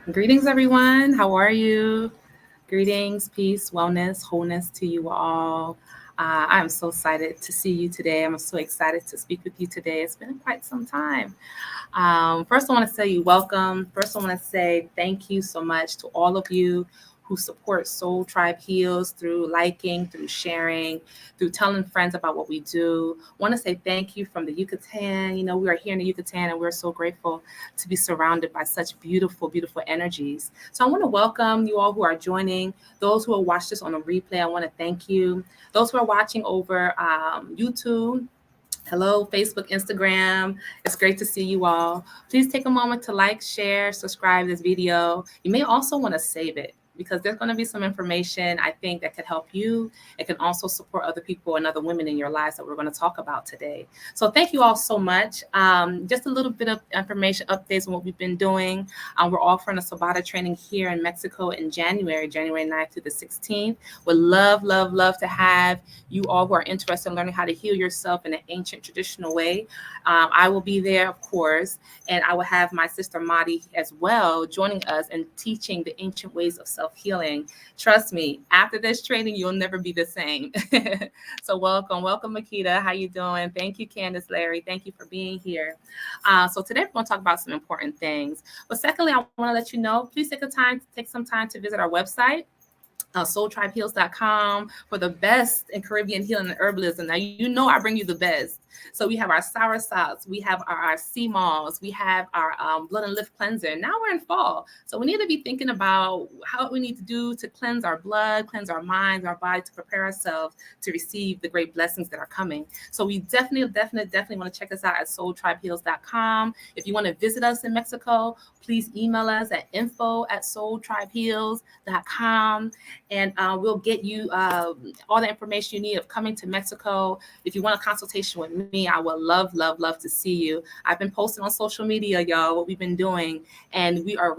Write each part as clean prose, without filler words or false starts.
Greetings, everyone. How are you? Greetings, peace, wellness, wholeness to you all. I'm so excited to see you today. I'm so excited to speak with you today. It's been quite some time. First, I want to say you welcome. First, I want to say thank you so much to all of you who support Soul Tribe Heals through liking, through sharing, through telling friends about what we do. I want to say thank you from the Yucatán. You know, we are here in the Yucatán and we're so grateful to be surrounded by such beautiful, beautiful energies. So I want to welcome you all who are joining. Those who have watched this on a replay, I want to thank you. Those who are watching over YouTube, hello, Facebook, Instagram. It's great to see you all. Please take a moment to like, share, subscribe this video. You may also want to save it because there's going to be some information I think that could help you. It can also support other people and other women in your lives that we're going to talk about today. So thank you all so much. Just a little bit of information, updates on what we've been doing. We're offering a Sabata training here in Mexico in January 9th through the 16th. Would love, love, love to have you all who are interested in learning how to heal yourself in an ancient traditional way. I will be there, of course, and I will have my sister Madi as well joining us and teaching the ancient ways of self-healing. Trust me, after this training, you'll never be the same. So welcome, Makita. How you doing? Thank you, Candace, Larry. Thank you for being here. So today we're going to talk about some important things. But secondly, I want to let you know, please take some time to visit our website. SoulTribeHeals.com for the best in Caribbean healing and herbalism. Now, you know I bring you the best. So we have our sour salts, we have our Seamoss, we have our blood and lymph cleanser. Now we're in fall. So we need to be thinking about how we need to do to cleanse our blood, cleanse our minds, our body, to prepare ourselves to receive the great blessings that are coming. So we definitely want to check us out at SoulTribeHeals.com. If you want to visit us in Mexico, please email us at info@SoulTribeHeals.com. And we'll get you all the information you need of coming to Mexico. If you want a consultation with me, I would love, love, love to see you. I've been posting on social media, y'all, what we've been doing, and we are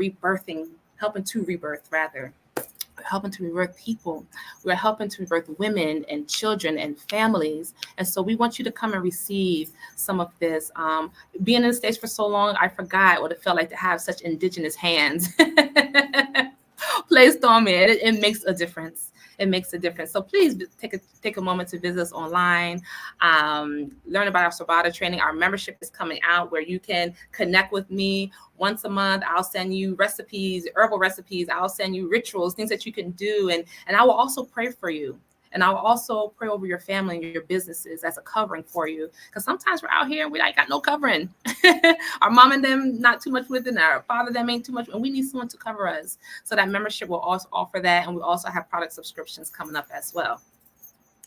helping to rebirth people. We're helping to rebirth women and children and families. And so we want you to come and receive some of this. Being in the States for so long, I forgot what it felt like to have such indigenous hands placed on me. It makes a difference. It makes a difference. So please take a moment to visit us online, learn about our Sabata training. Our membership is coming out where you can connect with me once a month. I'll send you recipes, herbal recipes. I'll send you rituals, things that you can do. And I will also pray for you. And I will also pray over your family and your businesses as a covering for you. Because sometimes we're out here and we got no covering. Our mom and them not too much with it. Our father them ain't too much. And we need someone to cover us. So that membership will also offer that. And we also have product subscriptions coming up as well.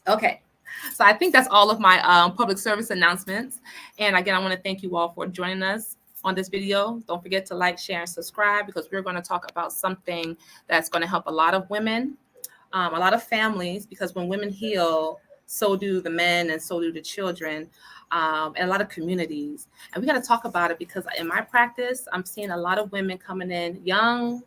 Okay. So I think that's all of my public service announcements. And again, I want to thank you all for joining us on this video. Don't forget to like, share, and subscribe because we're going to talk about something that's going to help a lot of women, a lot of families, because when women heal, so do the men and so do the children, and a lot of communities. And we got to talk about it because in my practice, I'm seeing a lot of women coming in young,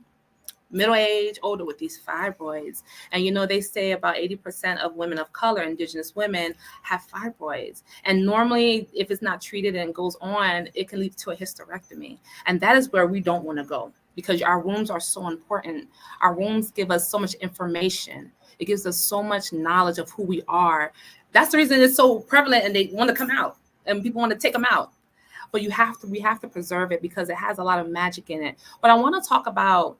middle age, older with these fibroids. And you know, they say about 80% of women of color, indigenous women, have fibroids. And normally, if it's not treated and goes on, it can lead to a hysterectomy. And that is where we don't want to go because our wombs are so important. Our wombs give us so much information. It gives us so much knowledge of who we are. That's the reason it's so prevalent and they want to come out and people want to take them out. But we have to preserve it because it has a lot of magic in it. But I want to talk about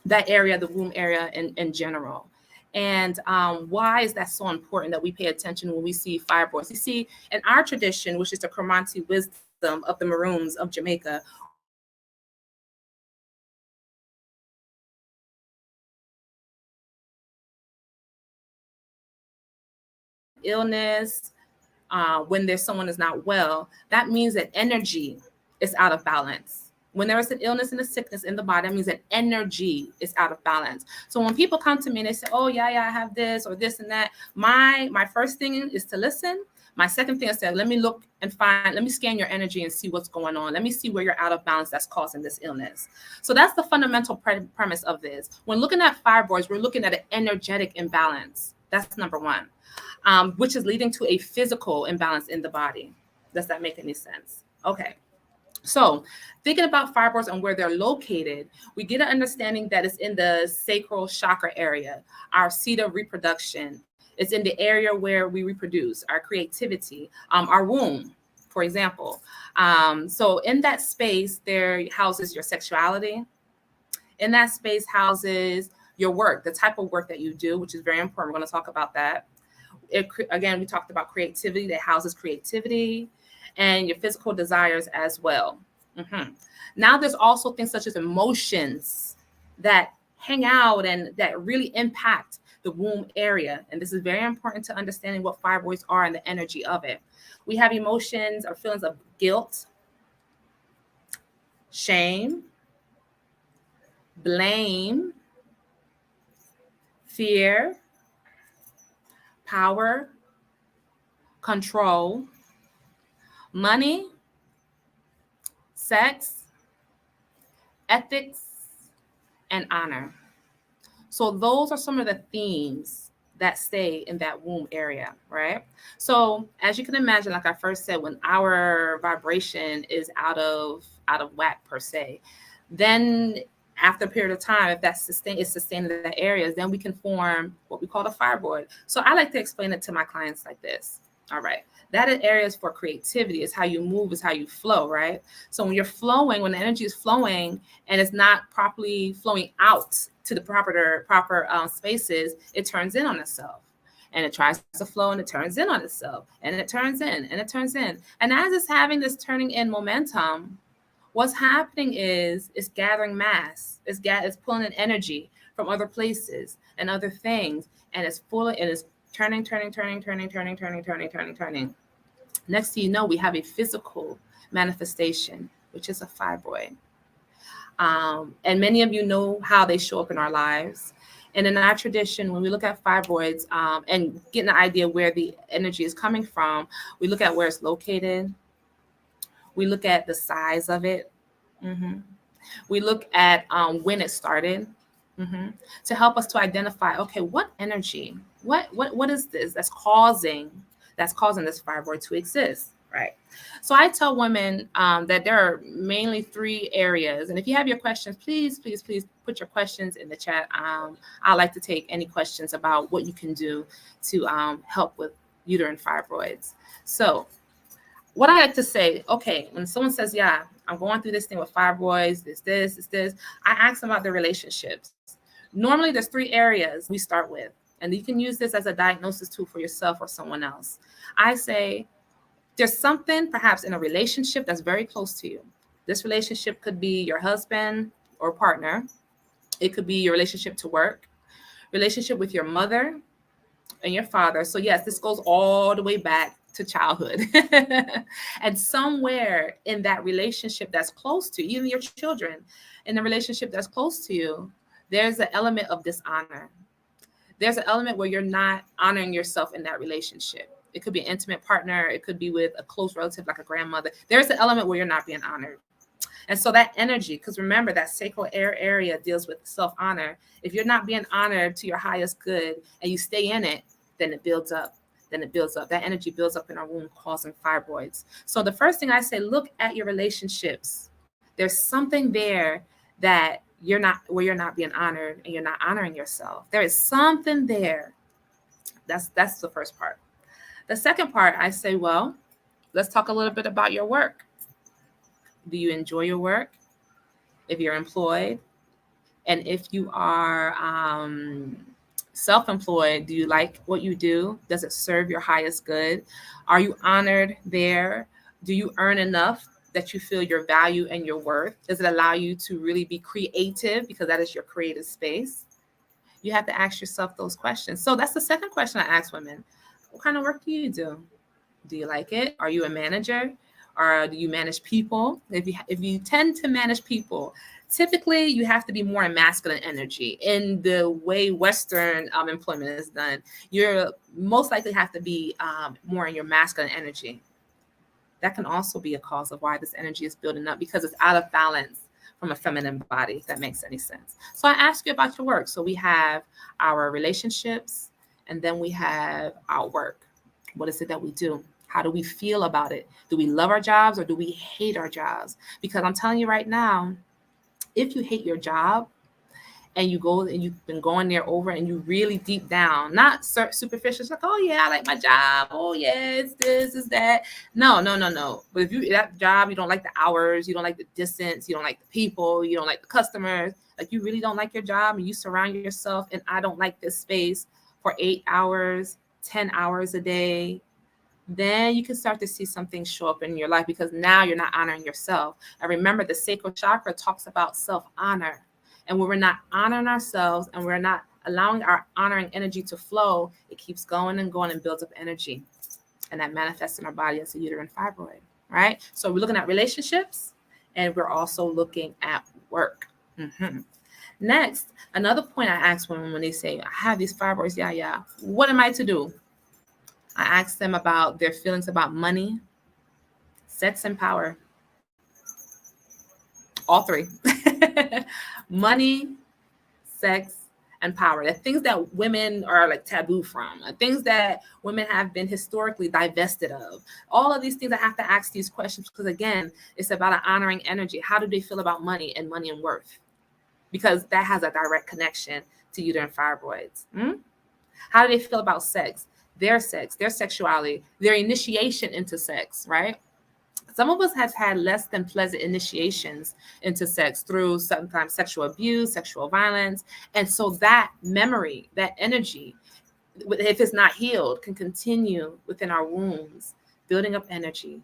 that area, the womb area in general. And why is that so important that we pay attention when we see fibroids? You see, in our tradition, which is the Coromantee wisdom of the Maroons of Jamaica, illness, when there's someone is not well, that means that energy is out of balance. When there is an illness and a sickness in the body, that means that energy is out of balance. So when people come to me and they say, oh, yeah, I have this or this and that, my first thing is to listen. My second thing is to let me look and let me scan your energy and see what's going on. Let me see where you're out of balance that's causing this illness. So that's the fundamental premise of this. When looking at fibroids, we're looking at an energetic imbalance. That's number one, which is leading to a physical imbalance in the body. Does that make any sense? Okay. So thinking about fibroids and where they're located, we get an understanding that it's in the sacral chakra area, our seat of reproduction. It's in the area where we reproduce, our creativity, our womb, for example. So in that space, there houses your sexuality. In that space houses your work, the type of work that you do, which is very important. We're going to talk about that. Again, we talked about creativity, that houses creativity and your physical desires as well. Now there's also things such as emotions that hang out and that really impact the womb area. And this is very important to understanding what fibroids are and the energy of it. We have emotions or feelings of guilt, shame, blame, fear, power, control, money, sex, ethics, and honor. So those are some of the themes that stay in that womb area, right? So as you can imagine, like I first said, when our vibration is out of whack per se, then after a period of time, if that's sustained in that areas, then we can form what we call a fibroid. So I like to explain it to my clients like this. All right. That is areas for creativity. Is how you move, is how you flow, right? So when you're flowing, when the energy is flowing and it's not properly flowing out to the proper spaces, it turns in on itself. And it tries to flow and it turns in on itself. And it turns in and it turns in. And as it's having this turning in momentum, what's happening is it's gathering mass. It's pulling in energy from other places and other things. And it's turning. Next thing you know, we have a physical manifestation, which is a fibroid. And many of you know how they show up in our lives. And in our tradition, when we look at fibroids and getting an idea where the energy is coming from, we look at where it's located. We look at the size of it. We look at when it started to help us to identify, okay, what energy, what is this that's causing this fibroid to exist, right? So I tell women that there are mainly 3 areas. And if you have your questions, please put your questions in the chat. I like to take any questions about what you can do to help with uterine fibroids. So what I like to say, okay, when someone says, yeah, I'm going through this thing with fibroids, this, I ask them about their relationships. Normally there's 3 areas we start with, and you can use this as a diagnosis tool for yourself or someone else. I say there's something perhaps in a relationship that's very close to you. This relationship could be your husband or partner. It could be your relationship to work, relationship with your mother and your father. So yes, this goes all the way back to childhood. And somewhere in that relationship that's close to you, even your children, in the relationship that's close to you, there's an element of dishonor. There's an element where you're not honoring yourself in that relationship. It could be an intimate partner. It could be with a close relative like a grandmother. There's an element where you're not being honored. And so that energy, because remember that sacral area deals with self-honor. If you're not being honored to your highest good and you stay in it, then it builds up. That energy builds up in our womb, causing fibroids. So the first thing I say, look at your relationships. There's something there that you're not being honored and you're not honoring yourself. There is something there. That's the first part. The second part, I say, well, let's talk a little bit about your work. Do you enjoy your work? If you're employed, and if you are self-employed, do you like what you do? Does it serve your highest good? Are you honored there? Do you earn enough that you feel your value and your worth? Does it allow you to really be creative, because that is your creative space? You have to ask yourself those questions. So that's the second question I ask women. What kind of work do you do? Do you like it? Are you a manager? Or do you manage people? If you tend to manage people, typically you have to be more in masculine energy. In the way Western employment is done, you're most likely have to be more in your masculine energy. That can also be a cause of why this energy is building up, because it's out of balance from a feminine body, if that makes any sense. So I ask you about your work. So we have our relationships, and then we have our work. What is it that we do? How do we feel about it? Do we love our jobs or do we hate our jobs? Because I'm telling you right now, if you hate your job and you go and you've been going there over and you really deep down, not superficial, it's like, oh yeah, I like my job. Oh yeah, it's this, it's that. No. But if you that job, you don't like the hours, you don't like the distance, you don't like the people, you don't like the customers, like you really don't like your job and you surround yourself and I don't like this space for 8 hours, 10 hours a day, then you can start to see something show up in your life because now you're not honoring yourself. And remember, the sacral chakra talks about self-honor. And when we're not honoring ourselves and we're not allowing our honoring energy to flow, it keeps going and going and builds up energy. And that manifests in our body as a uterine fibroid, right? So we're looking at relationships and we're also looking at work. Next, another point I ask women when they say, I have these fibroids, yeah, what am I to do? I ask them about their feelings about money, sex, and power. All three. Money, sex, and power. The things that women are like taboo from, things that women have been historically divested of. All of these things I have to ask these questions because, again, it's about an honoring energy. How do they feel about money and worth? Because that has a direct connection to uterine fibroids. How do they feel about sex, their sexuality, their initiation into sex, right? Some of us have had less than pleasant initiations into sex through sometimes sexual abuse, sexual violence. And so that memory, that energy, if it's not healed, can continue within our wombs, building up energy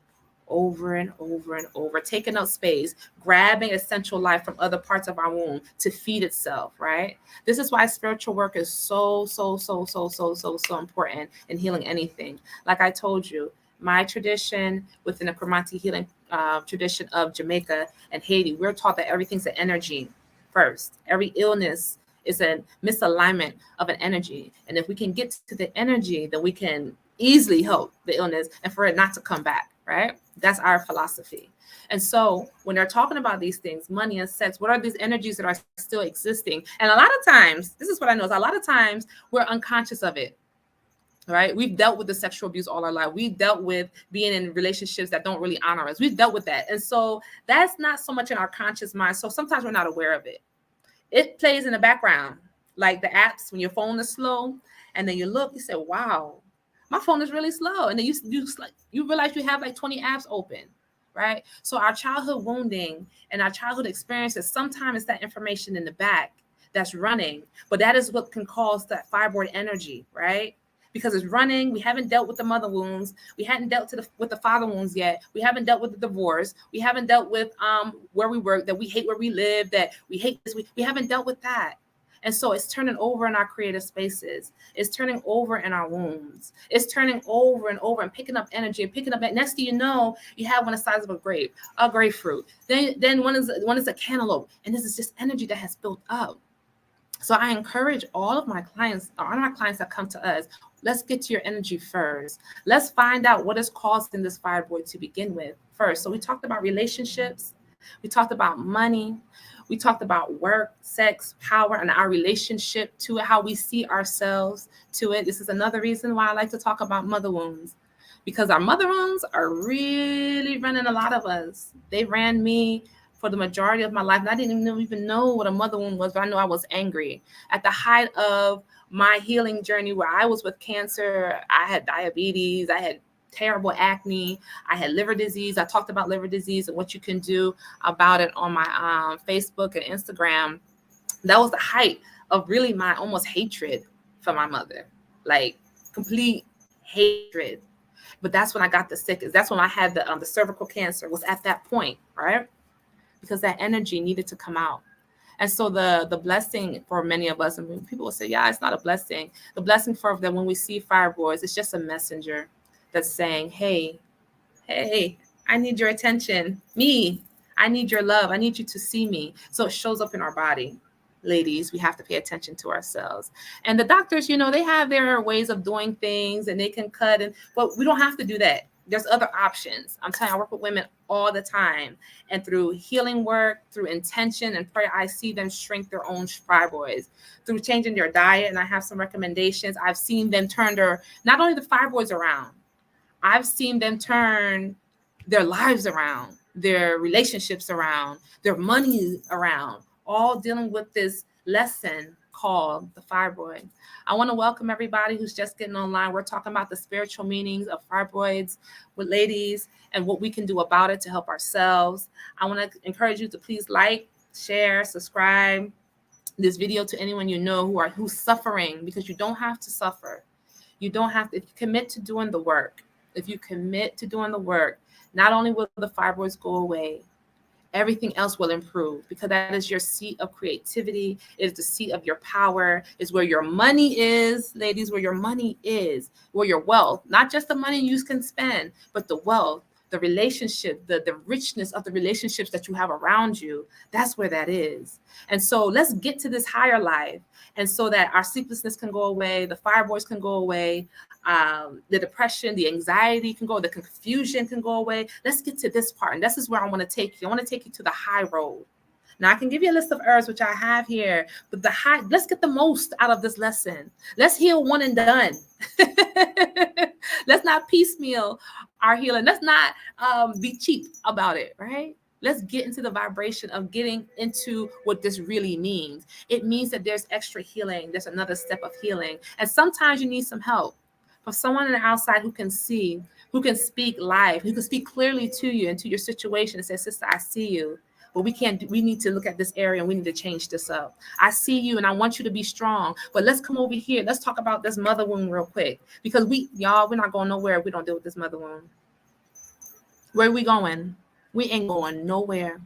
over and over and over, taking up space, grabbing essential life from other parts of our womb to feed itself, right? This is why spiritual work is so important in healing anything. Like I told you, my tradition within the Cromanti healing tradition of Jamaica and Haiti, we're taught that everything's an energy first. Every illness is a misalignment of an energy. And if we can get to the energy, then we can easily help the illness and for it not to come back, right? That's our philosophy. And so when they're talking about these things, money and sex, what are these energies that are still existing? And a lot of times, this is what I know, is a lot of times we're unconscious of it. Right? We've dealt with the sexual abuse all our life. We've dealt with being in relationships that don't really honor us. We've dealt with that. And so that's not so much in our conscious mind. So sometimes we're not aware of it. It plays in the background, like the apps when your phone is slow. And then you look, you say, wow, my phone is really slow. And then you realize you have like 20 apps open. Right? So our childhood wounding and our childhood experiences, sometimes it's that information in the back that's running. But that is what can cause that fibroid energy, right? Because it's running. We haven't dealt with the mother wounds. We hadn't dealt with the father wounds yet. We haven't dealt with the divorce. We haven't dealt with where we work, that we hate where we live, that we hate this. We haven't dealt with that. And so it's turning over in our creative spaces. It's turning over in our wombs. It's turning over and over and picking up energy and picking up. Next thing you know, you have one the size of a grapefruit. Then one is a cantaloupe. And this is just energy that has built up. So I encourage all my clients that come to us, let's get to your energy first. Let's find out what is causing this fibroid to begin with first. So we talked about relationships. We talked about money. We talked about work, sex, power, and our relationship to it, how we see ourselves to it. This is another reason why I like to talk about mother wounds, because our mother wounds are really running a lot of us. They ran me for the majority of my life. And I didn't even know what a mother wound was, but I know I was angry. At the height of my healing journey, where I was with cancer, I had diabetes, I had terrible acne, I had liver disease. I talked about liver disease and what you can do about it on my Facebook and Instagram. That was the height of really my almost hatred for my mother, like complete hatred. But that's when I got the sickest. That's when I had the cervical cancer, was at that point, right? Because that energy needed to come out. And so the blessing for many of us, and people will say, yeah, it's not a blessing. The blessing for that when we see fibroids, it's just a messenger that's saying, hey, I need your attention. I need your love. I need you to see me. So it shows up in our body. Ladies, we have to pay attention to ourselves. And the doctors, they have their ways of doing things and they can cut, but we don't have to do that. There's other options. I'm telling you, I work with women all the time. And through healing work, through intention and prayer, I see them shrink their own fibroids. Through changing their diet, and I have some recommendations, I've seen them turn not only the fibroids around, I've seen them turn their lives around, their relationships around, their money around, all dealing with this lesson called the fibroid. I want to welcome everybody who's just getting online. We're talking about the spiritual meanings of fibroids with ladies and what we can do about it to help ourselves. I want to encourage you to please like, share, subscribe this video to anyone you know who's suffering, because you don't have to suffer. You don't have to. If you commit to doing the work, not only will the fibroids go away, everything else will improve, because that is your seat of creativity. It is the seat of your power. It's where your money is, ladies, where your money is, where your wealth, not just the money you can spend, but the wealth, the relationship, the richness of the relationships that you have around you. That's where that is. And so let's get to this higher life. And so that our sleeplessness can go away, the fibroids can go away, the depression, the anxiety can go, the confusion can go away. Let's get to this part. And this is where I want to take you. I want to take you to the high road. Now I can give you a list of herbs, which I have here, but let's get the most out of this lesson. Let's heal one and done. Let's not piecemeal our healing. Let's not be cheap about it, right? Let's get into the vibration of getting into what this really means. It means that there's extra healing. There's another step of healing. And sometimes you need some help from someone on the outside who can see, who can speak live, who can speak clearly to you and to your situation and say, sister, I see you. But we need to look at this area and we need to change this up. I see you and I want you to be strong, but let's come over here. Let's talk about this mother wound real quick, because we're not going nowhere if we don't deal with this mother wound. Where are we going? We ain't going nowhere.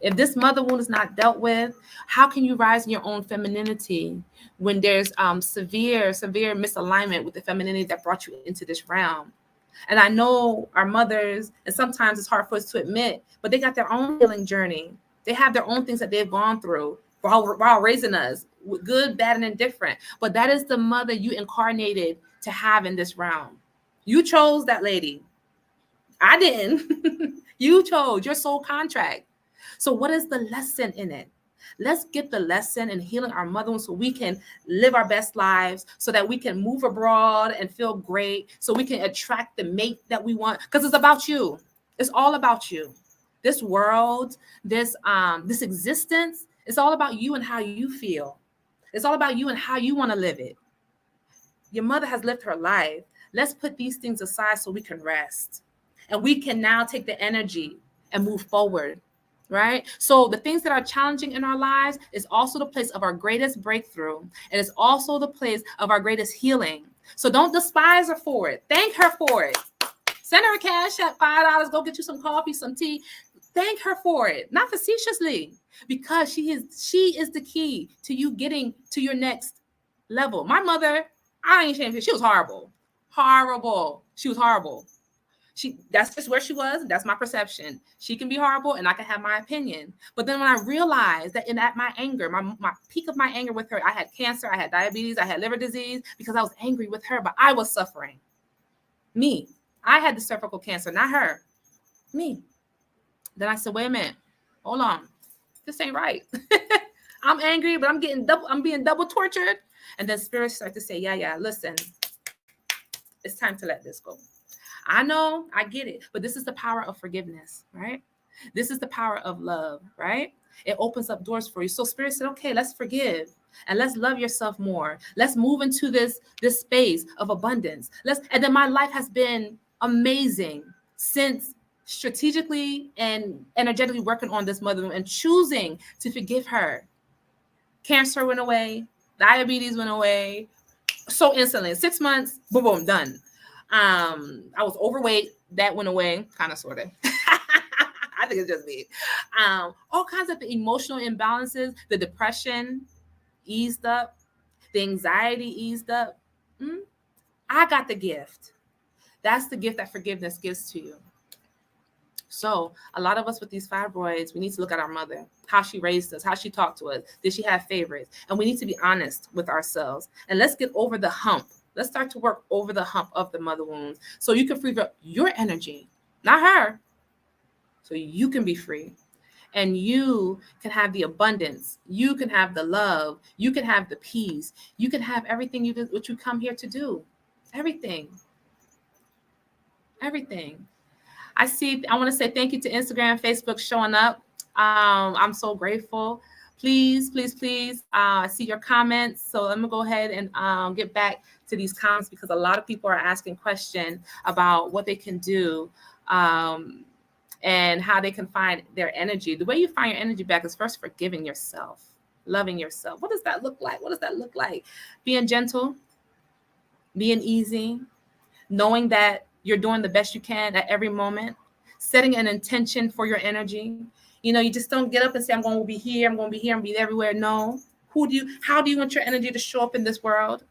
If this mother wound is not dealt with, how can you rise in your own femininity when there's severe misalignment with the femininity that brought you into this realm? And I know our mothers, and sometimes it's hard for us to admit, but they got their own healing journey. They have their own things that they've gone through while raising us, good, bad, and indifferent. But that is the mother you incarnated to have in this realm. You chose that lady. I didn't. You chose your soul contract. So what is the lesson in it? Let's get the lesson in healing our mother wound so we can live our best lives, so that we can move abroad and feel great, so we can attract the mate that we want, because it's about you. It's all about you. This world, this existence, it's all about you and how you feel. It's all about you and how you want to live it. Your mother has lived her life. Let's put these things aside so we can rest. And we can now take the energy and move forward. Right? So the things that are challenging in our lives is also the place of our greatest breakthrough. And it's also the place of our greatest healing. So don't despise her for it. Thank her for it. Send her a cash at $5. Go get you some coffee, some tea. Thank her for it. Not facetiously, because she is the key to you getting to your next level. My mother, I ain't ashamed. She was horrible. Horrible. She was horrible. That's just where she was. That's my perception. She can be horrible and I can have my opinion. But then when I realized that at my anger, my peak of my anger with her, I had cancer, I had diabetes, I had liver disease, because I was angry with her, but I was suffering. Me. I had the cervical cancer, not her. Me. Then I said, wait a minute. Hold on. This ain't right. I'm angry, but I'm being double tortured. And then spirits start to say, yeah, listen, it's time to let this go. I know, I get it, but this is the power of forgiveness, right? This is the power of love, right? It opens up doors for you. So Spirit said, okay, let's forgive and let's love yourself more. Let's move into this space of abundance. And then my life has been amazing since strategically and energetically working on this mother and choosing to forgive her. Cancer went away, diabetes went away so instantly. 6 months, boom, boom, done. I was overweight. That went away, kind of, sort of. I think it's just me. All kinds of emotional imbalances. The depression eased up. The anxiety eased up. I got the gift. That's the gift that forgiveness gives to you. So a lot of us with these fibroids, we need to look at our mother, how she raised us, how she talked to us. Did she have favorites? And we need to be honest with ourselves. And let's get over the hump. Let's start to work over the hump of the mother wounds so you can free up your energy, not her. So you can be free and you can have the abundance. You can have the love. You can have the peace. You can have everything what you come here to do. Everything. Everything. I want to say thank you to Instagram, Facebook showing up. I'm so grateful. Please, please, please, I see your comments. So let me go ahead and get back to these comments, because a lot of people are asking questions about what they can do and how they can find their energy. The way you find your energy back is first forgiving yourself, loving yourself. What does that look like? What does that look like? Being gentle, being easy, knowing that you're doing the best you can at every moment, setting an intention for your energy. You know, you just don't get up and say, I'm going to be here, I'm going to be here, I'm going to be everywhere. No. How do you want your energy to show up in this world?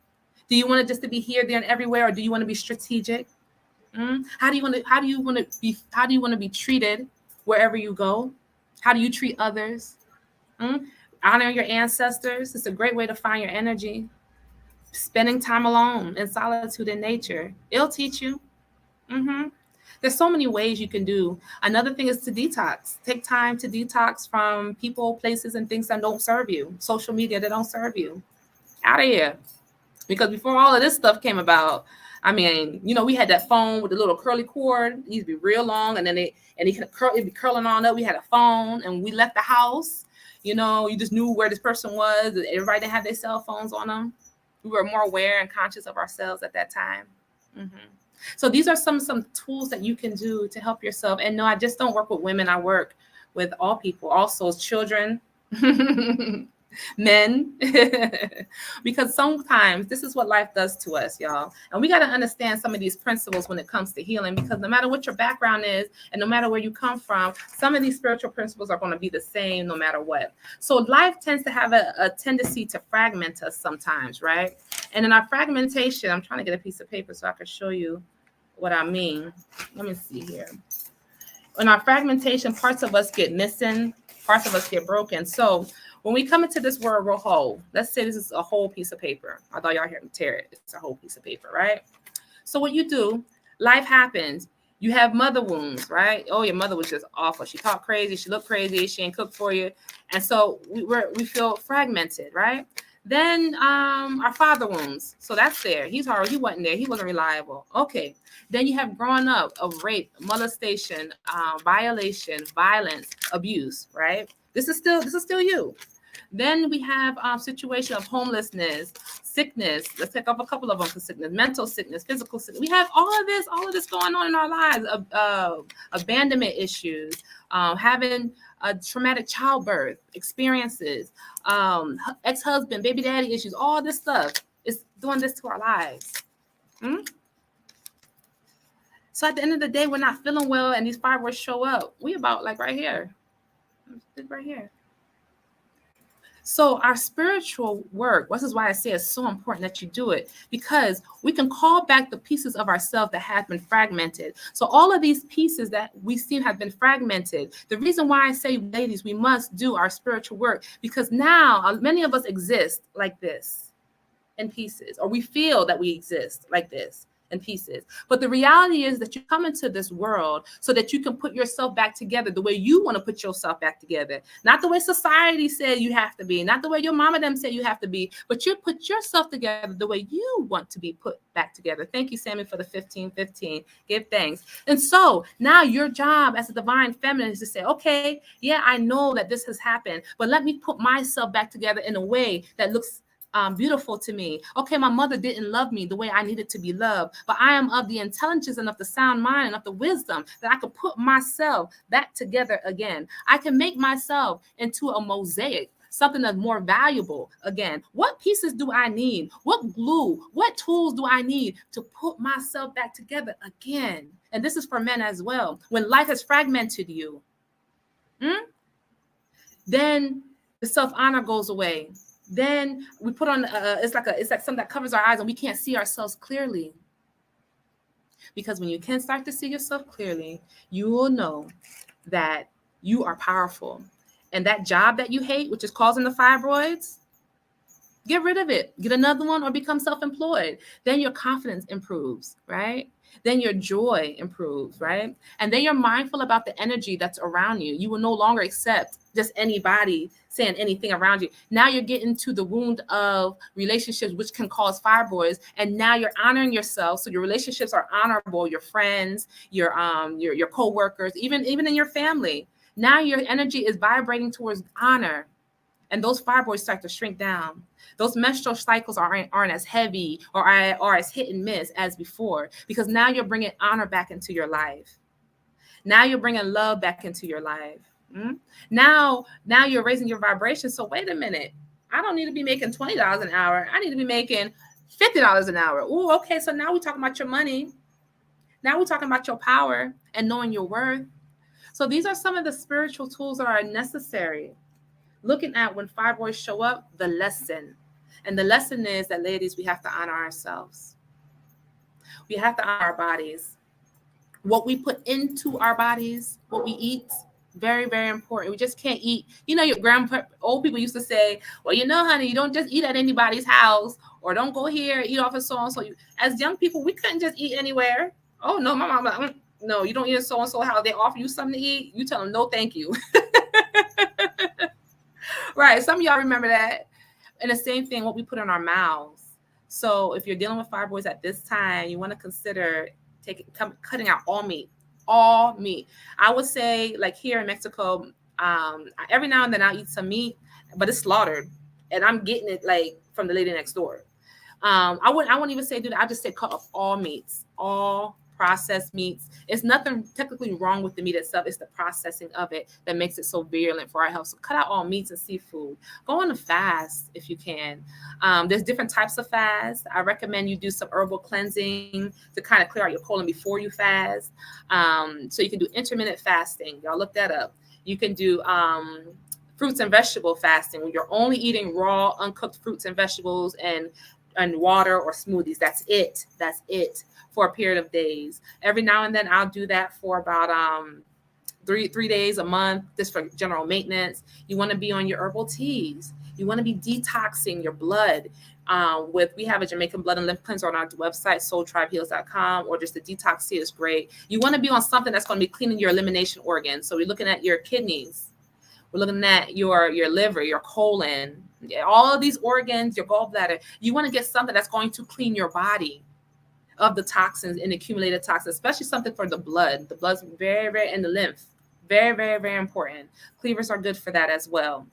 Do you want it just to be here, there, and everywhere, or do you want to be strategic? How do you want to be treated wherever you go? How do you treat others? Honor your ancestors. It's a great way to find your energy. Spending time alone in solitude in nature, it'll teach you. There's so many ways you can do. Another thing is to detox. Take time to detox from people, places, and things that don't serve you. Social media that don't serve you. Out of here. Because before all of this stuff came about, I mean, you know, we had that phone with the little curly cord. It used to be real long, and then it'd be curling on up. We had a phone, and we left the house. You know, you just knew where this person was. Everybody didn't have their cell phones on them. We were more aware and conscious of ourselves at that time. So these are some tools that you can do to help yourself. And no, I just don't work with women. I work with all people, also children, men, because sometimes this is what life does to us, y'all. And we got to understand some of these principles when it comes to healing, because no matter what your background is and no matter where you come from, some of these spiritual principles are going to be the same no matter what. So life tends to have a tendency to fragment us sometimes, right? And in our fragmentation, I'm trying to get a piece of paper so I can show you what I mean. Let me see here. In our fragmentation, parts of us get missing, parts of us get broken. So when we come into this world, we're whole. Let's say this is a whole piece of paper. Although y'all hear me tear it, it's a whole piece of paper, right? So what you do, life happens. You have mother wounds, right? Oh, your mother was just awful. She talked crazy. She looked crazy. She ain't cooked for you. And so we feel fragmented, right? Then our father wounds. So that's there. He's horrible. He wasn't there. He wasn't reliable. Okay. Then you have growing up of rape, molestation, violation, violence, abuse, right? This is still you. Then we have situation of homelessness, sickness. Let's take up a couple of them for sickness, mental sickness, physical sickness. We have all of this going on in our lives. Abandonment issues, having a traumatic childbirth experiences, ex-husband, baby daddy issues. All this stuff is doing this to our lives. So at the end of the day, we're not feeling well, and these fibroids show up. We about like right here. Right here. So our spiritual work, this is why I say it's so important that you do it, because we can call back the pieces of ourselves that have been fragmented. So all of these pieces that we see have been fragmented. The reason why I say, ladies, we must do our spiritual work, because now many of us exist like this in pieces, or we feel that we exist like this in pieces. But the reality is that you come into this world so that you can put yourself back together the way you want to put yourself back together. Not the way society said you have to be, not the way your mama them said you have to be, but you put yourself together the way you want to be put back together. Thank you, Sammy, for the 1515. Give thanks. And so now your job as a divine feminine is to say, okay, yeah, I know that this has happened, but let me put myself back together in a way that looks beautiful to me. Okay, my mother didn't love me the way I needed to be loved, but I am of the intelligence and of the sound mind and of the wisdom that I could put myself back together again. I can make myself into a mosaic, something that's more valuable again. What pieces do I need? What glue? What tools do I need to put myself back together again? And this is for men as well. When life has fragmented you, then the self-honor goes away. Then we put on it's like something that covers our eyes, and we can't see ourselves clearly. Because when you can start to see yourself clearly, you will know that you are powerful. And that job that you hate, which is causing the fibroids, Get rid of it, get another one, or become self-employed. Then your confidence improves, right? Then your joy improves, right? And then you're mindful about the energy that's around you. You will no longer accept just anybody saying anything around you. Now you're getting to the wound of relationships, which can cause fibroids. And now you're honoring yourself. So your relationships are honorable, your friends, your co-workers, even in your family. Now your energy is vibrating towards honor. And those fibroids start to shrink down. Those menstrual cycles aren't as heavy or as hit and miss as before, because now you're bringing honor back into your life. Now you're bringing love back into your life. Now you're raising your vibration. So wait a minute. I don't need to be making $20 an hour. I need to be making $50 an hour. Oh, okay. So now we're talking about your money. Now we're talking about your power and knowing your worth. So these are some of the spiritual tools that are necessary. Looking at when fibroids show up, the lesson. And the lesson is that, ladies, we have to honor ourselves. We have to honor our bodies. What we put into our bodies, what we eat, very, very important. We just can't eat. You know, your old people used to say, well, you know, honey, you don't just eat at anybody's house, or don't go here, eat off of so-and-so. As young people, we couldn't just eat anywhere. Oh, no, my mom, no, you don't eat at so-and-so house. They offer you something to eat. You tell them, no, thank you. Right. Some of y'all remember that. And the same thing, what we put in our mouths. So if you're dealing with fibroids at this time, you want to consider cutting out all meat. All meat. I would say, like here in Mexico, every now and then I'll eat some meat, but it's slaughtered. And I'm getting it like from the lady next door. I wouldn't even say do that. I just say cut off all meats, all processed meats. It's nothing technically wrong with the meat itself. It's the processing of it that makes it so virulent for our health. So cut out all meats and seafood. Go on a fast if you can. There's different types of fast. I recommend you do some herbal cleansing to kind of clear out your colon before you fast. So you can do intermittent fasting. Y'all look that up. You can do fruits and vegetable fasting, where you're only eating raw, uncooked fruits and vegetables and water or smoothies. That's it for a period of days. Every now and then I'll do that for about 3 days a month, just for general maintenance. You want to be on your herbal teas. You want to be detoxing your blood. We have a Jamaican blood and lymph cleanser on our website, soultribeheals.com, or just the detox tea is great. You want to be on something that's going to be cleaning your elimination organs. So we're looking at your kidneys. We're looking at your liver, your colon, all of these organs, your gallbladder. You want to get something that's going to clean your body of the toxins and accumulated toxins, especially something for the blood. The blood's very, very, and the lymph, very, very, very important. Cleavers are good for that as well.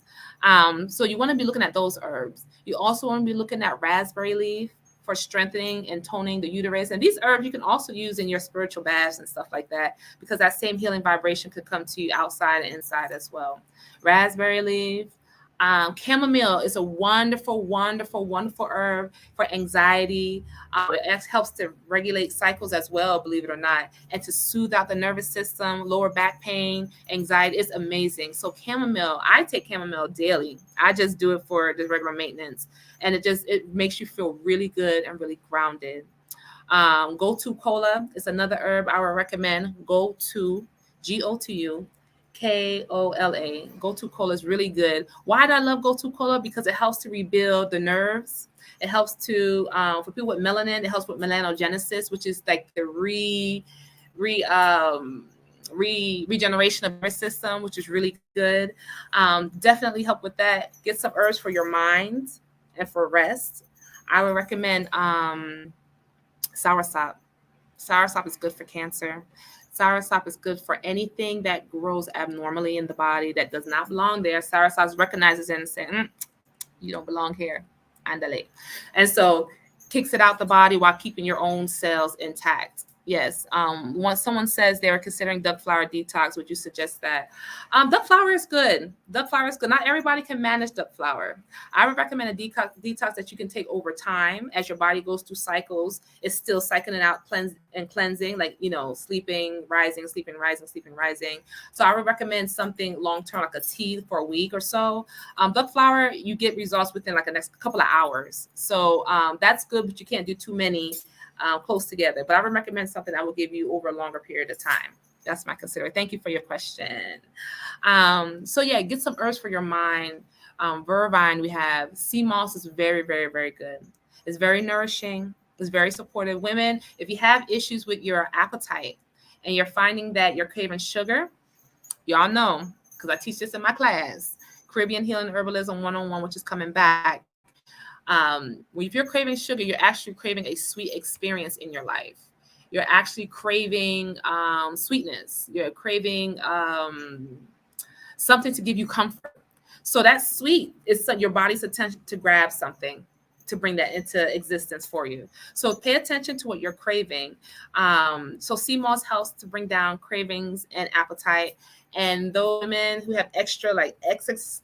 So you want to be looking at those herbs. You also want to be looking at raspberry leaf for strengthening and toning the uterus. And these herbs you can also use in your spiritual baths and stuff like that, because that same healing vibration could come to you outside and inside as well. Raspberry leaf. Chamomile is a wonderful, wonderful, wonderful herb for anxiety. It helps to regulate cycles as well, believe it or not, and to soothe out the nervous system, lower back pain, anxiety. It's amazing. So chamomile, I take chamomile daily. I just do it for the regular maintenance, and it makes you feel really good and really grounded. Go-to cola is another herb I would recommend. Go-to, Gotu. Kola. Go-to cola is really good. Why do I love go-to cola? Because it helps to rebuild the nerves. It helps to, for people with melanin, it helps with melanogenesis, which is like the regeneration of the nervous system, which is really good. Definitely help with that. Get some herbs for your mind and for rest. I would recommend soursop. Soursop is good for cancer. Soursop is good for anything that grows abnormally in the body that does not belong there. Soursop recognizes it and says, you don't belong here. Andale. And so kicks it out the body while keeping your own cells intact. Yes. Once someone says they're considering duck flower detox, would you suggest that? Duck flower is good. Duck flower is good. Not everybody can manage duck flower. I would recommend a detox that you can take over time as your body goes through cycles. It's still cycling out cleansing, like, sleeping, rising, sleeping, rising, sleeping, rising. So I would recommend something long-term, like a tea for a week or so. Duck flower, you get results within like the next couple of hours. So that's good, but you can't do too many close together. But I would recommend something that will give you over a longer period of time. That's my consider. Thank you for your question. So yeah, get some herbs for your mind. Vervine, we have Seamoss is very, very, very good. It's very nourishing. It's very supportive. Women, if you have issues with your appetite and you're finding that you're craving sugar, y'all know, because I teach this in my class, Caribbean Healing Herbalism 101, which is coming back. If you're craving sugar, you're actually craving a sweet experience in your life. You're actually craving sweetness. You're craving something to give you comfort. So that sweet is your body's attention to grab something to bring that into existence for you. So pay attention to what you're craving. So Seamoss helps to bring down cravings and appetite. And those women who have extra like excess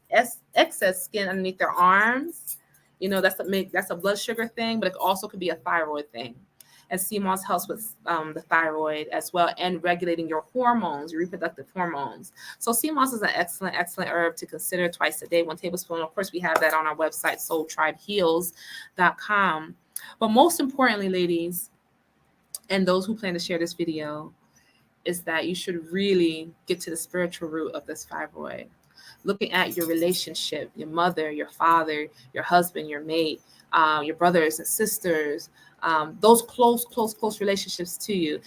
skin underneath their arms, that's a blood sugar thing, but it also could be a thyroid thing. And Seamoss helps with the thyroid as well, and regulating your hormones, your reproductive hormones. So Seamoss is an excellent, excellent herb to consider twice a day, 1 tablespoon. Of course, we have that on our website, soultribeheals.com. But most importantly, ladies, and those who plan to share this video, is that you should really get to the spiritual root of this fibroid. Looking at your relationship, your mother, your father, your husband, your mate, your brothers and sisters, those close relationships to you.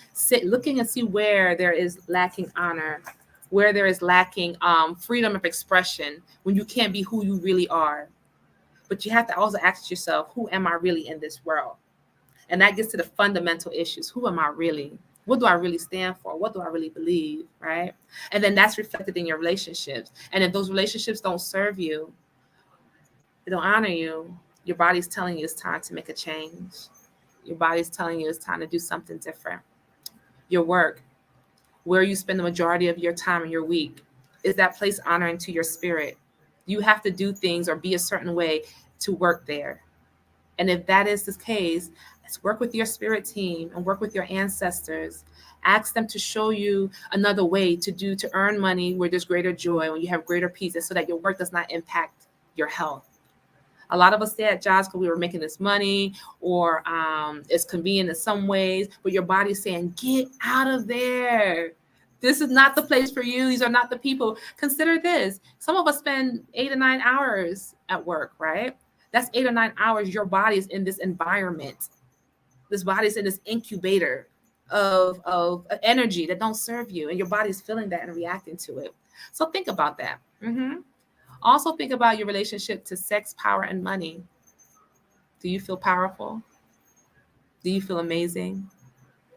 Looking and see where there is lacking honor, where there is lacking freedom of expression, when you can't be who you really are. But you have to also ask yourself, who am I really in this world? And that gets to the fundamental issues. Who am I really? What do I really stand for? What do I really believe, right? And then that's reflected in your relationships. And if those relationships don't serve you, they don't honor you, your body's telling you it's time to make a change. Your body's telling you it's time to do something different. Your work, where you spend the majority of your time in your week, is that place honoring to your spirit? You have to do things or be a certain way to work there. And if that is the case, let's work with your spirit team and work with your ancestors. Ask them to show you another way to earn money where there's greater joy, when you have greater peace, so that your work does not impact your health. A lot of us stay at jobs because we were making this money, or it's convenient in some ways, but your body's saying, get out of there. This is not the place for you. These are not the people. Consider this. Some of us spend 8 or 9 hours at work, right? That's 8 or 9 hours your body is in this environment. This body is in this incubator of energy that don't serve you, and your body's feeling that and reacting to it. So think about that. Also think about your relationship to sex, power, and money. Do you feel powerful? Do you feel amazing?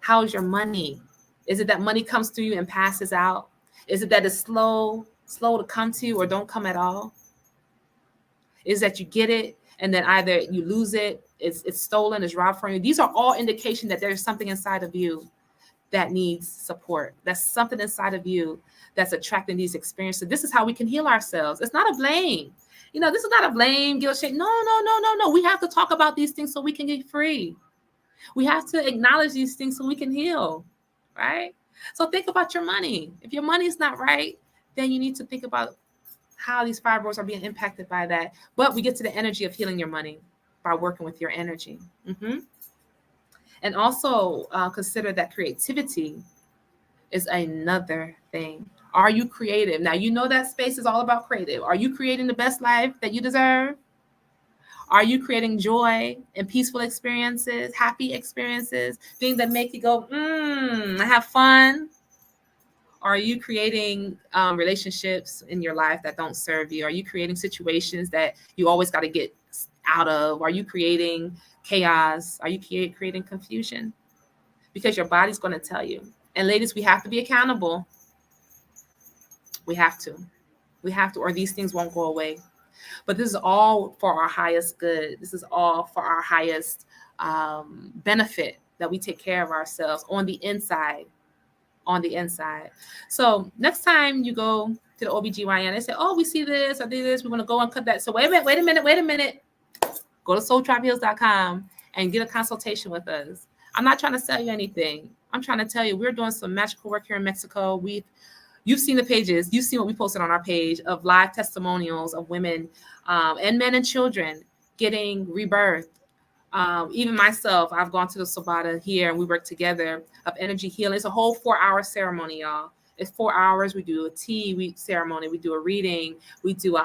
How is your money? Is it that money comes through you and passes out? Is it that it's slow to come to you, or don't come at all? Is that you get it and then either you lose it, it's stolen, it's robbed from you? These are all indication that there's something inside of you that needs support. That's something inside of you that's attracting these experiences. This is how we can heal ourselves. It's not a blame. This is not a blame, guilt, shame. No. We have to talk about these things so we can get free. We have to acknowledge these things so we can heal, right? So think about your money. If your money is not right, then you need to think about how these fibroids are being impacted by that. But we get to the energy of healing your money by working with your energy. And also consider that creativity is another thing. Are you creative? Now, that space is all about creative. Are you creating the best life that you deserve? Are you creating joy and peaceful experiences, happy experiences, things that make you go, I have fun? Are you creating relationships in your life that don't serve you? Are you creating situations that you always got to get out of? Are you creating chaos? Are you creating confusion? Because your body's going to tell you. And ladies, we have to be accountable. We have to, or these things won't go away. But this is all for our highest good. This is all for our highest benefit, that we take care of ourselves on the inside. So next time you go to the OBGYN, they say, we see this or do this, we want to go and cut that. So wait a minute. Go to soultribeheals.com and get a consultation with us. I'm not trying to sell you anything. I'm trying to tell you, we're doing some magical work here in Mexico. You've seen the pages. You've seen what we posted on our page of live testimonials of women and men and children getting rebirth, Even myself, I've gone to the Sabata here and we work together of energy healing. It's a whole 4-hour ceremony, y'all. It's 4 hours. We do a tea ceremony. We do a reading. We do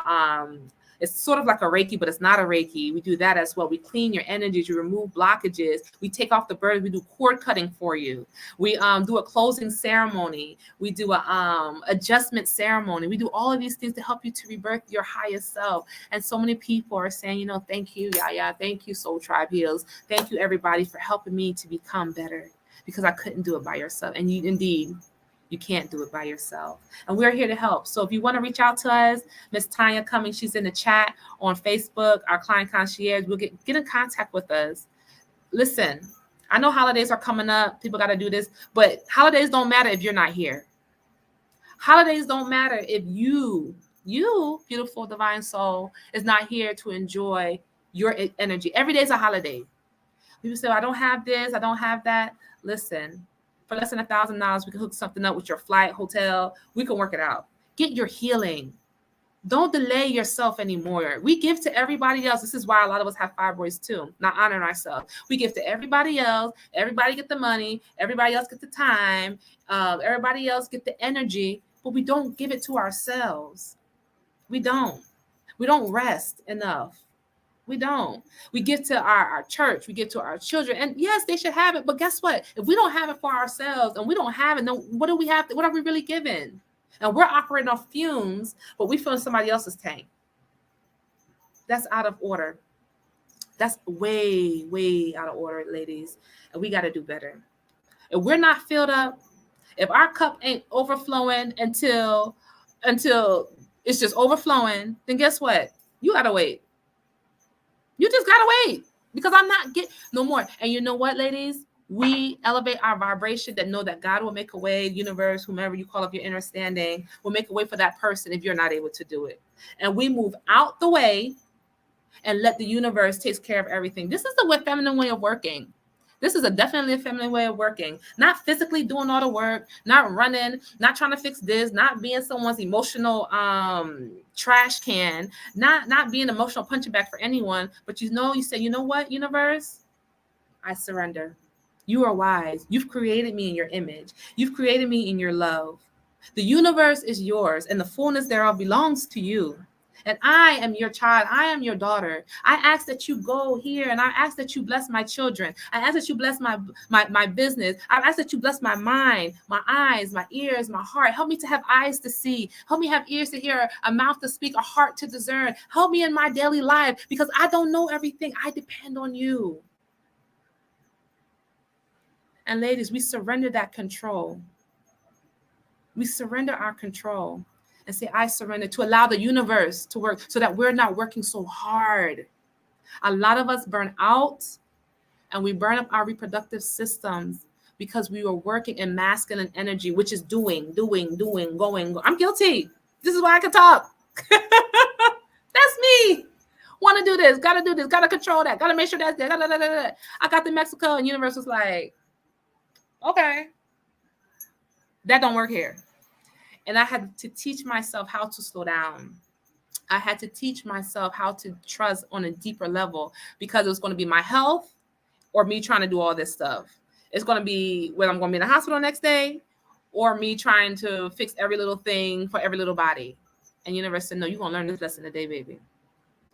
it's sort of like a Reiki, but it's not a Reiki. We do that as well. We clean your energies. We remove blockages. We take off the burden. We do cord cutting for you. We do a closing ceremony. We do a adjustment ceremony. We do all of these things to help you to rebirth your highest self. And so many people are saying, thank you, Yaya. Thank you, Soul Tribe Heals. Thank you, everybody, for helping me to become better, because I couldn't do it by yourself. And you can't do it by yourself. And we're here to help. So if you want to reach out to us, Miss Tanya Cummings, she's in the chat on Facebook, our client concierge, we'll get in contact with us. Listen, I know holidays are coming up. People got to do this, but holidays don't matter if you're not here. Holidays don't matter if you, beautiful divine soul, is not here to enjoy your energy. Every day is a holiday. People say, I don't have this, I don't have that. Listen, for less than $1,000, we can hook something up with your flight, hotel. We can work it out. Get your healing. Don't delay yourself anymore. We give to everybody else. This is why a lot of us have fibroids too, not honoring ourselves. We give to everybody else. Everybody get the money. Everybody else get the time. Everybody else get the energy, but we don't give it to ourselves. We don't rest enough. We don't. We give to our church. We give to our children. And yes, they should have it. But guess what? If we don't have it for ourselves and we don't have it, then what do we have? What are we really giving? And we're operating off fumes, but we fill in somebody else's tank. That's out of order. That's way, way out of order, ladies. And we got to do better. If we're not filled up, if our cup ain't overflowing until it's just overflowing, then guess what? You got to wait. You just got to wait, because I'm not getting no more. And you know what, ladies? We elevate our vibration that know that God will make a way, universe, whomever you call up your understanding, will make a way for that person if you're not able to do it. And we move out the way and let the universe take care of everything. This is the feminine way of working. This is definitely a feminine way of working. Not physically doing all the work, not running, not trying to fix this, not being someone's emotional trash can, not being emotional punching bag for anyone. But you say, you know what, universe? I surrender. You are wise. You've created me in your image. You've created me in your love. The universe is yours, and the fullness thereof belongs to you. And I am your child. I am your daughter. I ask that you go here, and I ask that you bless my children. I ask that you bless my business. I ask that you bless my mind, my eyes, my ears, my heart. Help me to have eyes to see. Help me have ears to hear, a mouth to speak, a heart to discern. Help me in my daily life, because I don't know everything. I depend on you. And ladies, we surrender that control. We surrender our control. And say, I surrender, to allow the universe to work so that we're not working so hard. A lot of us burn out, and we burn up our reproductive systems because we were working in masculine energy, which is doing, going. I'm guilty. This is why I can talk. That's me. Want to do this, got to control that, got to make sure that's there. I got to Mexico, and universe was like, okay, that don't work here. And I had to teach myself how to slow down. I had to teach myself how to trust on a deeper level, because it was going to be my health or me trying to do all this stuff. It's going to be whether I'm going to be in the hospital next day or me trying to fix every little thing for every little body. And universe said, no, you're going to learn this lesson today, baby.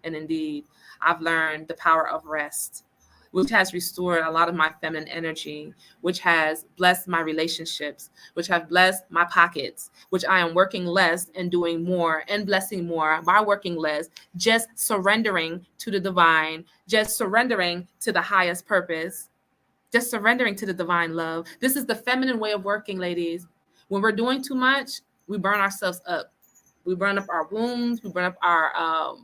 And indeed, I've learned the power of rest, which has restored a lot of my feminine energy, which has blessed my relationships, which have blessed my pockets, which I am working less and doing more and blessing more by working less, just surrendering to the divine, just surrendering to the highest purpose, just surrendering to the divine love. This is the feminine way of working, ladies. When we're doing too much, we burn ourselves up. We burn up our wombs. We burn up our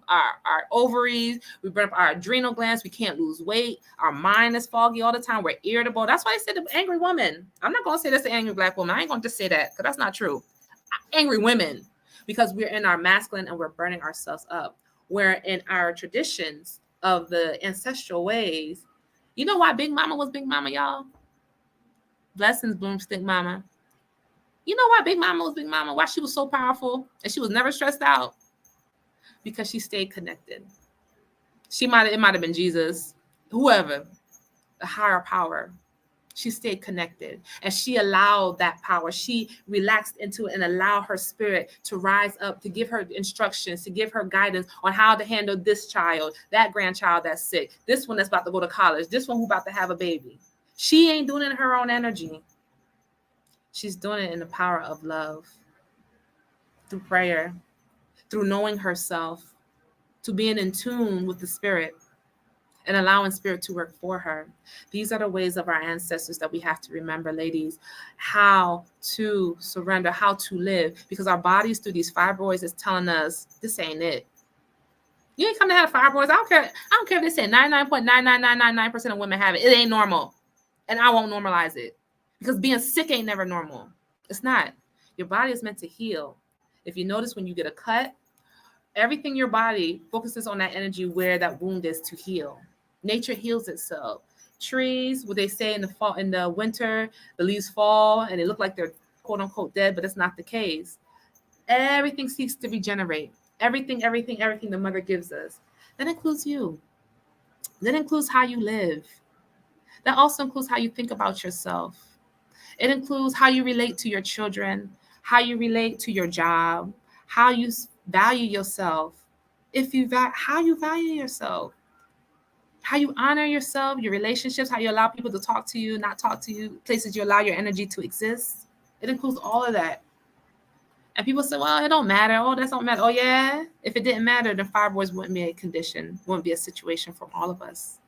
ovaries. We burn up our adrenal glands. We can't lose weight. Our mind is foggy all the time. We're irritable. That's why I said the angry woman. I'm not going to say that's the angry Black woman. I ain't going to just say that, because that's not true. Angry women, because we're in our masculine and we're burning ourselves up. We're in our traditions of the ancestral ways. You know why Big Mama was Big Mama, y'all? Blessings, Broomstick Mama. You know why Big Mama was Big Mama? Why she was so powerful and she was never stressed out? Because she stayed connected. It might have been Jesus. whoever, the higher power. She stayed connected and she allowed that power. She relaxed into it and allowed her spirit to rise up, to give her instructions, to give her guidance on how to handle this child, that grandchild that's sick, this one that's about to go to college, this one who's about to have a baby. She ain't doing it in her own energy. She's doing it in the power of love, through prayer, through knowing herself, to being in tune with the spirit, and allowing spirit to work for her. These are the ways of our ancestors that we have to remember, ladies, how to surrender, how to live, because our bodies through these fibroids is telling us this ain't it. You ain't come to have fibroids. I don't care if they say 99.99999% of women have it. It ain't normal. And I won't normalize it, because being sick ain't never normal. It's not. Your body is meant to heal. If you notice, when you get a cut, everything in your body focuses on that energy where that wound is to heal. Nature heals itself. Trees, what they say in the fall, in the winter, the leaves fall and they look like they're quote unquote dead, but it's not the case. Everything seeks to regenerate. Everything the mother gives us. That includes you. That includes how you live. That also includes how you think about yourself. It includes how you relate to your children, how you relate to your job, how you value yourself. How you value yourself, how you honor yourself, your relationships, how you allow people to talk to you, not talk to you, places you allow your energy to exist. It includes all of that. And people say, well, it don't matter. Oh, that don't matter. Oh, yeah. If it didn't matter, then fibroids wouldn't be a condition, wouldn't be a situation for all of us.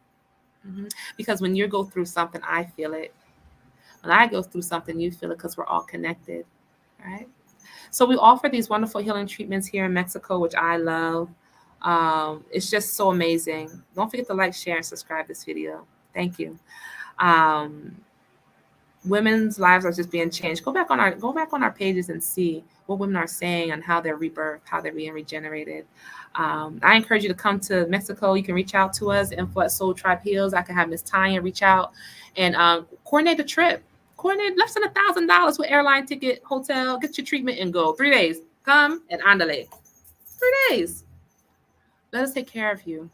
Because when you go through something, I feel it. When I go through something, you feel it, because we're all connected, right? So we offer these wonderful healing treatments here in Mexico, which I love. It's just so amazing. Don't forget to like, share, and subscribe this video. Thank you. Women's lives are just being changed. Go back on our pages and see what women are saying and how they're rebirthed, how they're being regenerated. I encourage you to come to Mexico. You can reach out to us, info@Soul Tribe Heals. I can have Miss Tanya reach out and coordinate a trip. Coordinate less than $1,000 with airline ticket, hotel, get your treatment and go. 3 days. Come and andale. 3 days. Let us take care of you.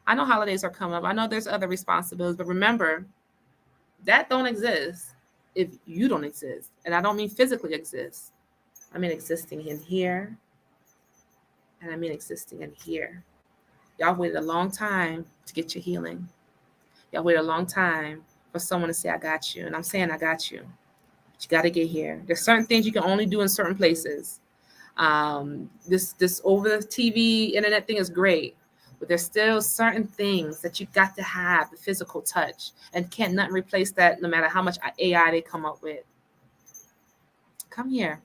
I know holidays are coming up. I know there's other responsibilities, but remember, that don't exist if you don't exist. And I don't mean physically exist. I mean existing in here. And I mean existing in here. Y'all waited a long time to get your healing. Y'all waited a long time for someone to say, I got you. And I'm saying I got you. But you got to get here. There's certain things you can only do in certain places. This over the TV, internet thing is great. But there's still certain things that you got to have, the physical touch, and can't nothing replace that, no matter how much AI they come up with. Come here.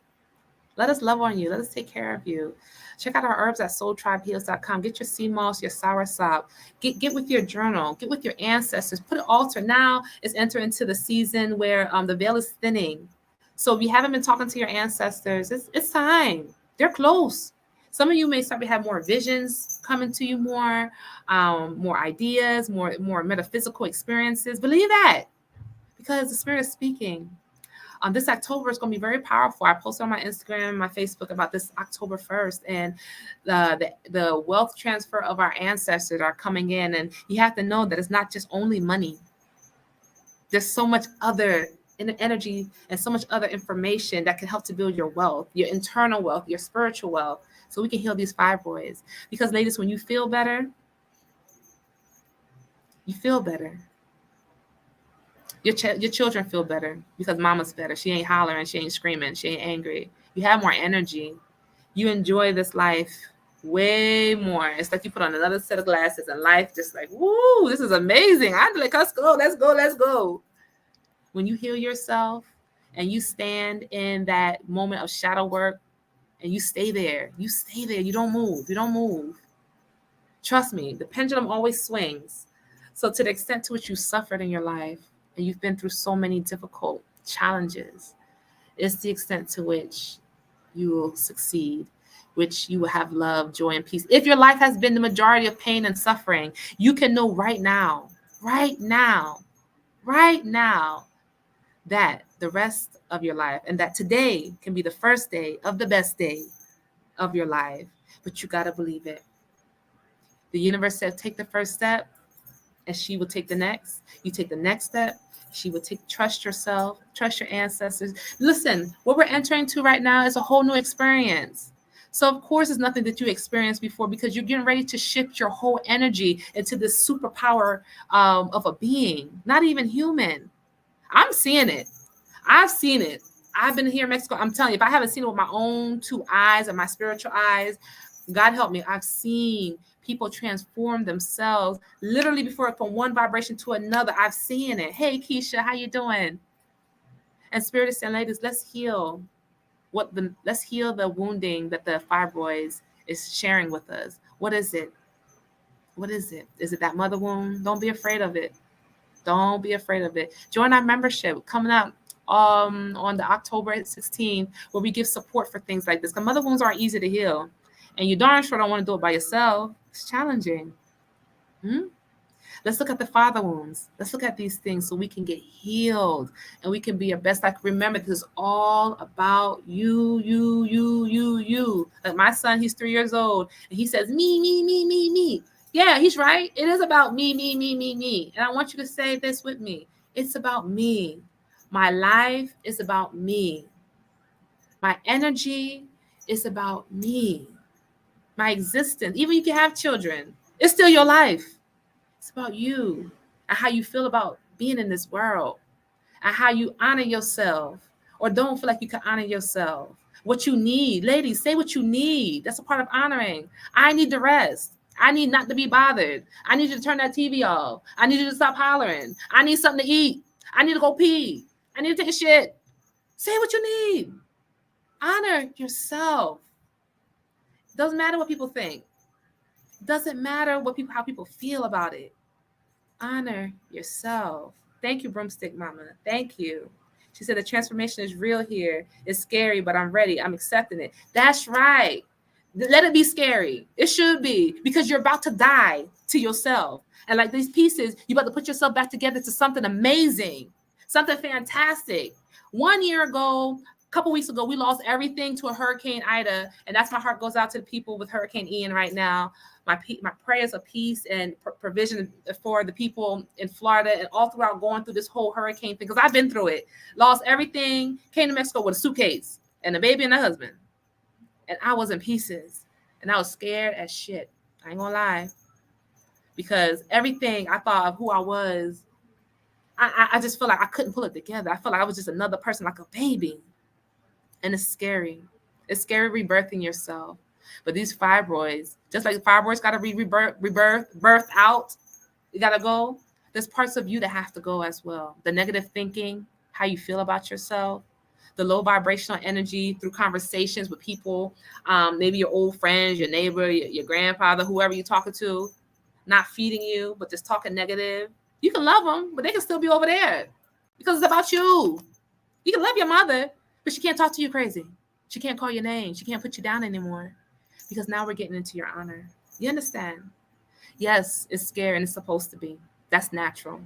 Let us love on you. Let us take care of you. Check out our herbs at soultribeheals.com. Get your Seamoss, your soursop. Get with your journal. Get with your ancestors. Put an altar. Now it's entering into the season where the veil is thinning. So if you haven't been talking to your ancestors, it's time. They're close. Some of you may start to have more visions coming to you, more ideas, more metaphysical experiences. Believe that, because the spirit is speaking. This October is going to be very powerful. I posted on my Instagram and my Facebook about this October 1st, and the wealth transfer of our ancestors are coming in. And you have to know that it's not just only money. There's so much other energy and so much other information that can help to build your wealth, your internal wealth, your spiritual wealth, so we can heal these fibroids. Because ladies, when you feel better, you feel better. Your children feel better because mama's better. She ain't hollering, she ain't screaming, she ain't angry. You have more energy. You enjoy this life way more. It's like you put on another set of glasses and life just like, woo, this is amazing. I'm like, let's go. When you heal yourself and you stand in that moment of shadow work and you stay there, you don't move. Trust me, the pendulum always swings. So to the extent to which you suffered in your life and you've been through so many difficult challenges, it's the extent to which you will succeed, which you will have love, joy, and peace. If your life has been the majority of pain and suffering, you can know right now, that the rest of your life, and that today can be the first day of the best day of your life. But you got to believe it. The universe said, take the first step. and she will take the next. You take the next step. She would trust yourself, trust your ancestors. Listen, what we're entering to right now is a whole new experience. So of course, it's nothing that you experienced before, because you're getting ready to shift your whole energy into this superpower of a being, not even human. I'm seeing it. I've seen it. I've been here in Mexico. I'm telling you, if I haven't seen it with my own two eyes and my spiritual eyes, God help me, I've seen people transform themselves literally before, from one vibration to another. I've seen it. Hey, Keisha, how you doing? And Spirit is saying, ladies, let's heal let's heal the wounding that the fibroids is sharing with us. What is it? What is it? Is it that mother wound? Don't be afraid of it. Don't be afraid of it. Join our membership coming up on the October 16th, where we give support for things like this. Because mother wounds aren't easy to heal, and you darn sure don't want to do it by yourself. It's challenging. Let's look at the father wounds. Let's look at these things so we can get healed and we can be our best. Like, remember, this is all about you. Like my son, he's 3 years old, and he says, me. Yeah, he's right. It is about me. And I want you to say this with me. It's about me. My life is about me. My energy is about me. My existence, even if you have children, it's still your life. It's about you and how you feel about being in this world and how you honor yourself or don't feel like you can honor yourself. What you need. Ladies, say what you need. That's a part of honoring. I need to rest. I need not to be bothered. I need you to turn that TV off. I need you to stop hollering. I need something to eat. I need to go pee. I need to take a shit. Say what you need. Honor yourself. Doesn't matter what people think. Doesn't matter how people feel about it. Honor yourself. Thank you, Broomstick Mama. Thank you. She said the transformation is real here. It's scary, but I'm ready. I'm accepting it. That's right. Let it be scary. It should be, because you're about to die to yourself. And like these pieces, you're about to put yourself back together to something amazing, something fantastic. 1 year ago, a couple weeks ago, we lost everything to a Hurricane Ida. And that's my heart goes out to the people with Hurricane Ian right now. My prayers of peace and provision for the people in Florida and all throughout going through this whole hurricane thing, because I've been through it. Lost everything, came to Mexico with a suitcase and a baby and a husband. And I was in pieces. And I was scared as shit. I ain't gonna lie. Because everything I thought of who I was, I just felt like I couldn't pull it together. I felt like I was just another person, like a baby. And it's scary. It's scary rebirthing yourself. But these fibroids, just like fibroids got to be birthed out, you got to go. There's parts of you that have to go as well. The negative thinking, how you feel about yourself, the low vibrational energy through conversations with people, maybe your old friends, your neighbor, your grandfather, whoever you're talking to, not feeding you, but just talking negative. You can love them, but they can still be over there because it's about you. You can love your mother, but she can't talk to you crazy. She can't call your name. She can't put you down anymore. Because now we're getting into your honor. You understand? Yes, it's scary and it's supposed to be. That's natural.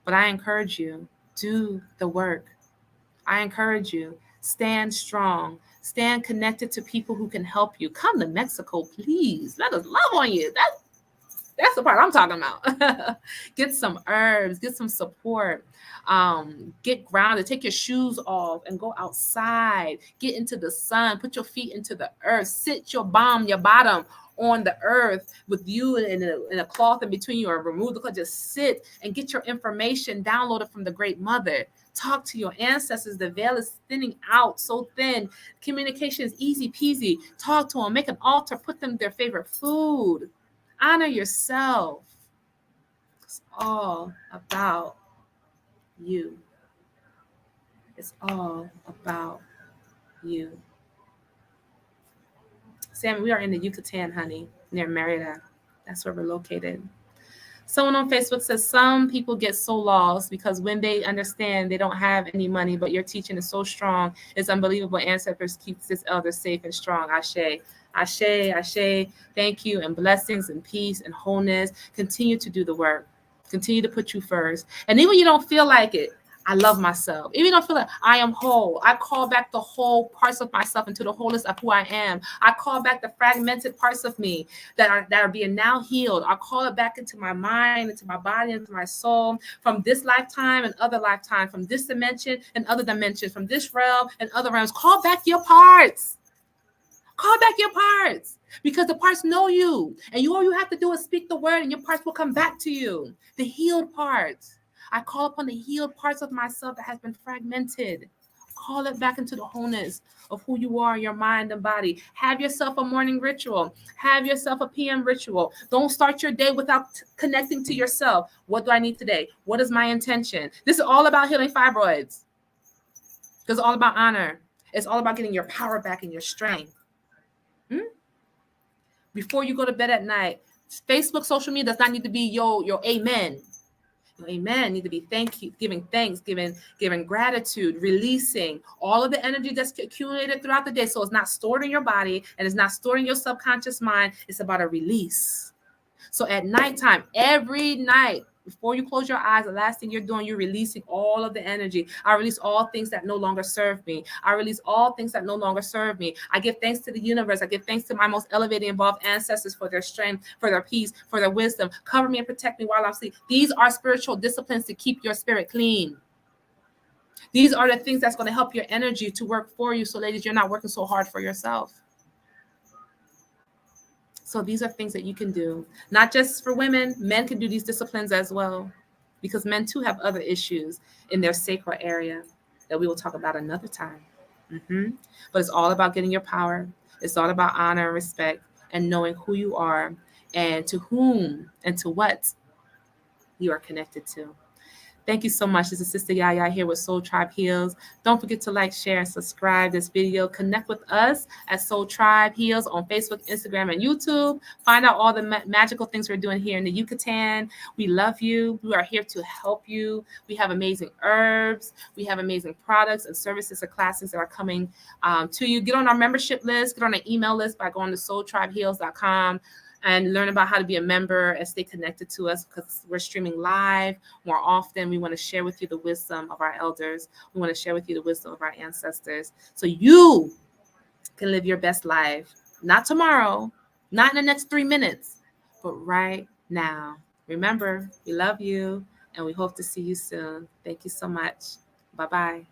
But I encourage you, do the work. I encourage you, stand strong. Stand connected to people who can help you. Come to Mexico, please. Let us love on you. That's the part I'm talking about. Get some herbs, get some support, get grounded, take your shoes off and go outside, get into the sun, put your feet into the earth, sit your bottom on the earth with you in a cloth in between you, or remove the cloth, just sit and get your information downloaded from the Great Mother. Talk to your ancestors. The veil is thinning out so thin. Communication is easy peasy. Talk to them, make an altar, put them their favorite food. Honor yourself. It's all about you. It's all about you. Sam, we are in the Yucatán, honey, near Merida. That's where we're located. Someone on Facebook says some people get so lost because when they understand they don't have any money, but your teaching is so strong. It's unbelievable. Ancestors keep this elder safe and strong. Ashe. Ashe, Ashe, thank you, and blessings and peace and wholeness. Continue to do the work. Continue to put you first. And even when you don't feel like it, I love myself. Even though I feel like I am whole, I call back the whole parts of myself into the wholeness of who I am. I call back the fragmented parts of me that are being now healed. I call it back into my mind, into my body, into my soul, from this lifetime and other lifetime, from this dimension and other dimensions, from this realm and other realms. Call back your parts. Call back your parts, because the parts know you, and all you have to do is speak the word and your parts will come back to you. The healed parts. I call upon the healed parts of myself that has been fragmented. Call it back into the wholeness of who you are, your mind and body. Have yourself a morning ritual. Have yourself a PM ritual. Don't start your day without connecting to yourself. What do I need today? What is my intention? This is all about healing fibroids. It's all about honor. It's all about getting your power back and your strength. Before you go to bed at night, Facebook, social media does not need to be your amen. Your amen need to be giving thanks, giving gratitude, releasing all of the energy that's accumulated throughout the day. So it's not stored in your body and it's not stored in your subconscious mind. It's about a release. So at nighttime, every night, before you close your eyes, the last thing you're doing, you're releasing all of the energy. I release all things that no longer serve me. I release all things that no longer serve me. I give thanks to the universe. I give thanks to my most elevated, involved ancestors for their strength, for their peace, for their wisdom. Cover me and protect me while I'm asleep. These are spiritual disciplines to keep your spirit clean. These are the things that's going to help your energy to work for you. So ladies, you're not working so hard for yourself. So these are things that you can do, not just for women. Men can do these disciplines as well, because men too have other issues in their sacral area that we will talk about another time. But it's all about getting your power. It's all about honor and respect and knowing who you are and to whom and to what you are connected to. Thank you so much. This is Sister Yaya here with Soul Tribe Heals. Don't forget to like, share, and subscribe this video. Connect with us at Soul Tribe Heals on Facebook, Instagram, and YouTube. Find out all the magical things we're doing here in the Yucatán. We love you. We are here to help you. We have amazing herbs. We have amazing products and services and classes that are coming to you. Get on our membership list. Get on an email list by going to soultribeheals.com. and learn about how to be a member and stay connected to us, because we're streaming live more often. We want to share with you the wisdom of our elders. We want to share with you the wisdom of our ancestors, so you can live your best life, not tomorrow, not in the next 3 minutes, but right now. Remember, we love you and we hope to see you soon. Thank you so much. Bye-bye.